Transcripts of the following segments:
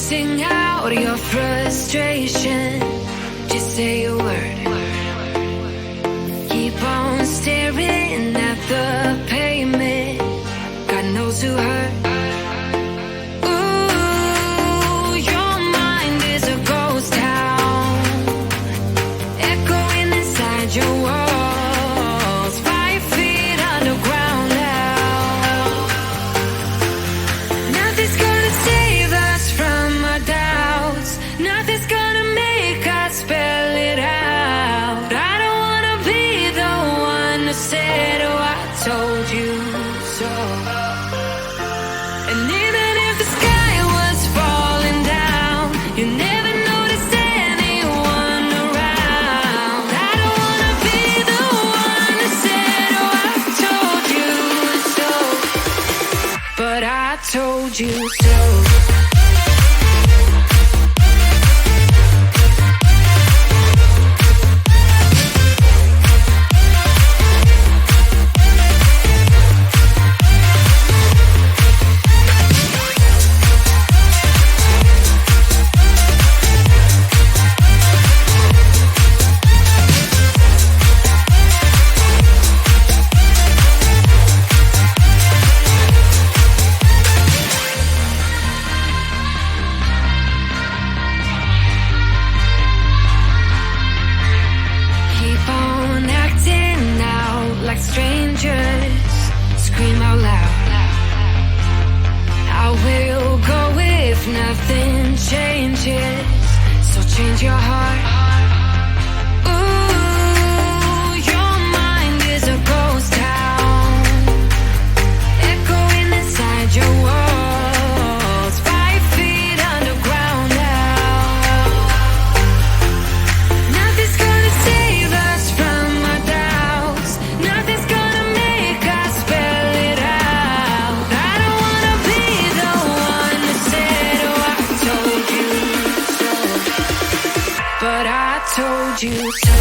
Sing out your frustration. Just say a word. Keep on staring at the pavement. God knows who hurt. Ooh, your mind is a ghost town, echoing inside your walls. 5 feet underground now. Nothing's gonna save us from our doubts. Nothing's gonna make us spell it out. I don't wanna be the one who said, oh, I told you so. And even if the sky was falling down, you never noticed anyone around. I don't wanna be the one who said, oh, I told you so. But I told you so. Keep on acting out like strangers. Scream out loud. I will go if nothing changes. So change your heart. Ooh, your mind is a ghost town, echoing inside your walls. 5 feet underground now. Nothing's gonna save us from our doubts. Nothing's gonna make us spell it out. I don't wanna be the one who said, oh, I told you so. But I told you so.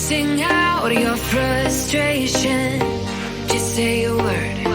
Sing out your frustration. Just say a word